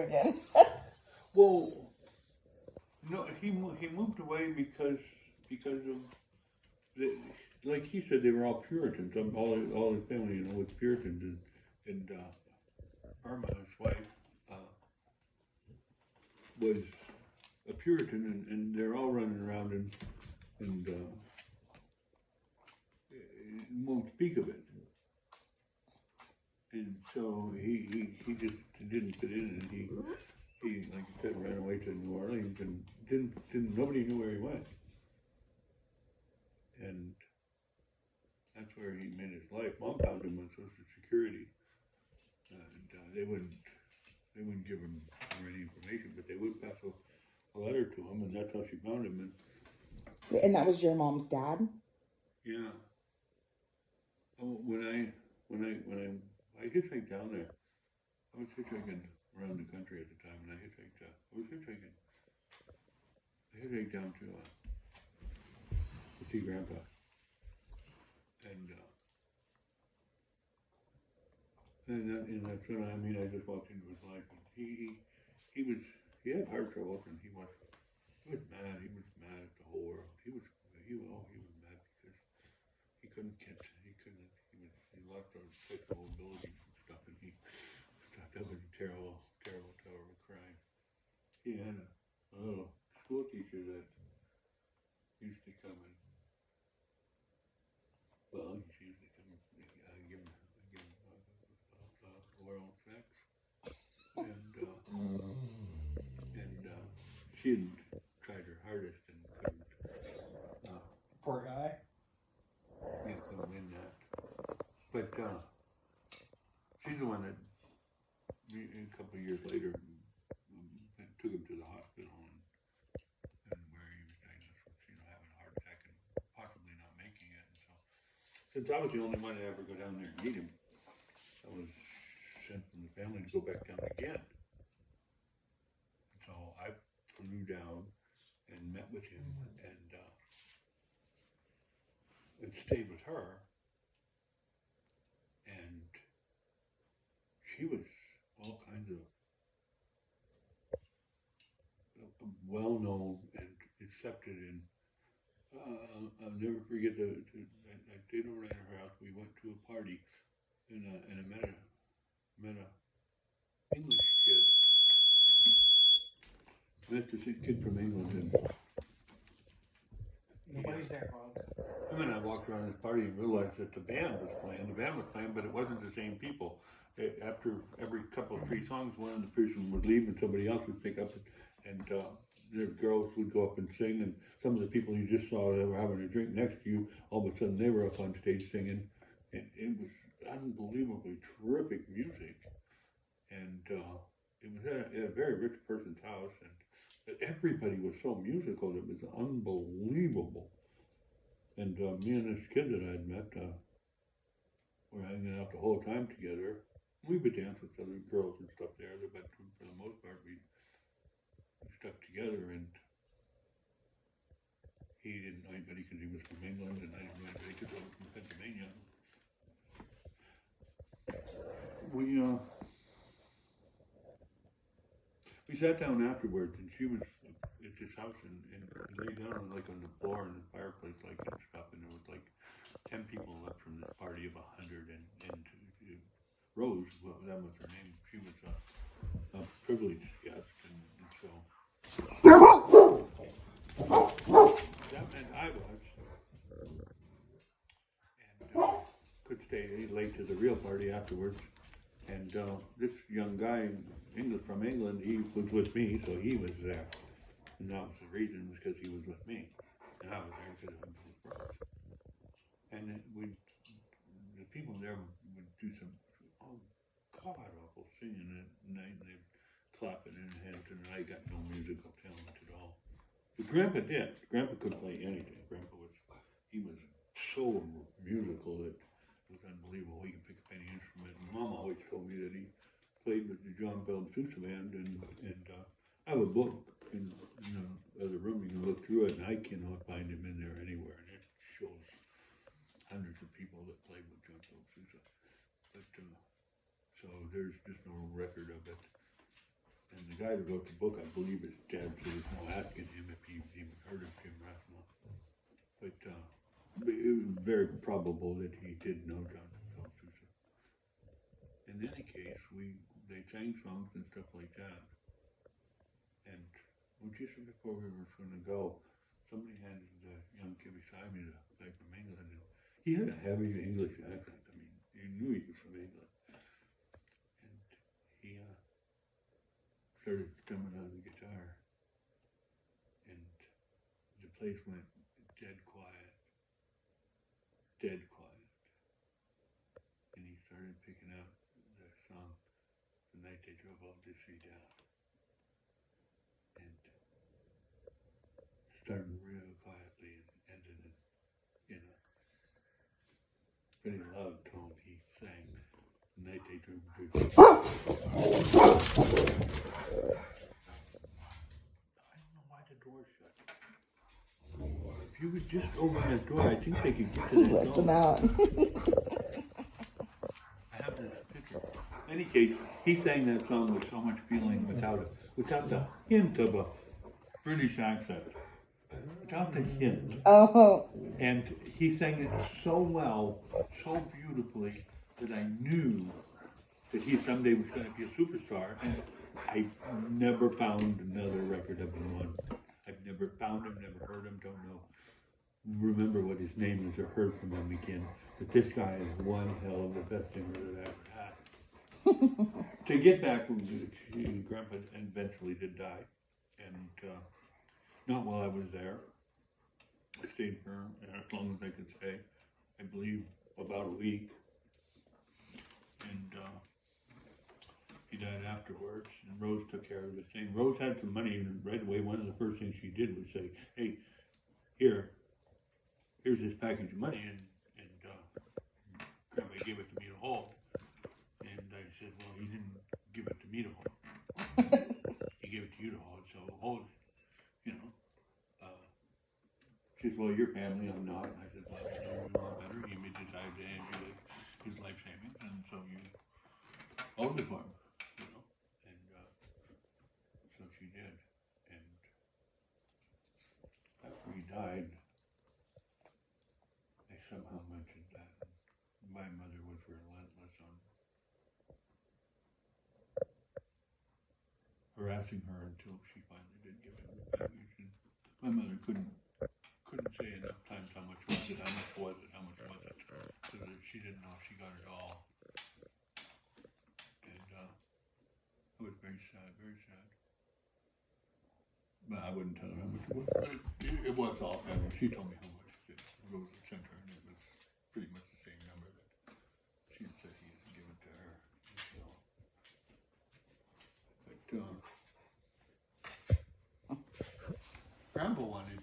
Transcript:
again. Well, no, he moved away because of the, like he said, they were all Puritans. All his family, was Puritans, and Irma, his wife, was a Puritan, and they're all running around and won't speak of it. And so he just didn't fit in, and he like I said ran away to New Orleans and didn't nobody knew where he went, and that's where he made his life. Mom found him on Social Security, and they wouldn't give him any information, but they would pass a letter to him, and that's how she found him. And that was your mom's dad? Yeah. When I hitchhiked down there, I was hitchhiking around the country at the time, and I hitchhiked down to see Grandpa, and that's when I just walked into his life, and he had heart troubles, and he was mad. He was mad at the whole world. He was mad because he lost all his sexual abilities and stuff, and he thought that was a terrible crime. He had a little school teacher that used to come and, she used to come and give him oral sex, and she had tried her hardest and couldn't. Poor guy. Yeah, couldn't win that. But she's the one that a couple of years later took him to the hospital and where he was diagnosed with having a heart attack and possibly not making it. And so since I was the only one to ever go down there and meet him, I was sent from the family to go back down again. So I flew down and met with him and stayed with her, and she was all kinds of well-known and accepted, and I'll never forget I stayed over at her house. We went to a party, and I met a English kid. Met this kid from England, and Nobody's there, Bob. him and I walked around this party and realized that the band was playing. The band was playing, but it wasn't the same people. After every couple of 3 songs, one of the person would leave and somebody else would pick up, and their girls would go up and sing, and some of the people you just saw that were having a drink next to you, all of a sudden they were up on stage singing, and it was unbelievably terrific music, and it was at a very rich person's house, and everybody was so musical, it was unbelievable. And me and this kid that I had met were hanging out the whole time together. We would dance with other girls and stuff there, but for the most part, we stuck together. And he didn't know anybody because he was from England, and I didn't know anybody because I was from Pennsylvania. We sat down afterwards, and she was at this house, and lay down like on the floor in the fireplace, like and stuff, and there was like 10 people left from this party of 100, and Rose, well, that was her name. She was a privileged guest, and so that meant I was, and could stay late to the real party afterwards. And this young guy, from England, he was with me, so he was there. And that was the reason, was because he was with me. And I was there because I was his brother. And the people there would do some god-awful singing at night, and they'd clap it in their hands, and I got no musical talent at all. But Grandpa did. Grandpa could play anything. He was so musical that it was unbelievable. He could pick up any instrument. And Mom always told me that he played with the John Bell Sousa Band, and I have a book in the other room. You can look through it, and I cannot find him in there anywhere. And it shows hundreds of people that played with John Bell Sousa. But so there's just no record of it. guy that wrote the book, I believe, is dead, so there's no asking him if he even heard of Jim Rathmell. But it was very probable that he did know John Sousa. In any case, they sang songs and stuff like that. And just before we were going to go, somebody handed young kid beside me the guy from England, and he had a heavy English accent. I mean, you knew he was from England. And he started strumming on the guitar, and the place went dead quiet. And he started picking out the song, The Night They Drove All the Sea Down. And started real quietly and ended in a pretty loud tone. He sang The Night They Drove All the Sea Down. I don't know why the door's shut. If you would just open that door, I think they could get to that Let door. them out. I have this picture. In any case, he sang that song with so much feeling without the hint of a British accent. Without the hint. Oh. And he sang it so well, so beautifully, that I knew that he someday was going to be a superstar. And I never found another record of him on. I've never found him, never heard him, don't know. Remember what his name is or heard from him again. But this guy is one hell of the best singer that I ever had. To get back, Grandpa eventually did die. And not while I was there. I stayed for as long as I could stay. I believe about a week. And he died afterwards, and Rose took care of everything. Rose had some money, and right away one of the first things she did was say, hey, here's this package of money, and Grandpa gave it to me to hold. And I said, well, he didn't give it to me to hold. He gave it to you to hold, so hold it, you know. She said, well, your family, I'm not. And I said, well, I know you are better. He decided to hand you his life savings, and so you hold it for him, you know. And so she did. And after he died, I somehow mentioned that. My mother was relentless on harassing her until she finally did give him the package. And my mother couldn't say enough times how much was it. Because she didn't know she got it all. And I was very sad, very sad. But I wouldn't tell her how much it was. But it was all family. She told me how much that Rose had sent her, and it was pretty much the same number that she had said he had given to her. So, but Grandpa wanted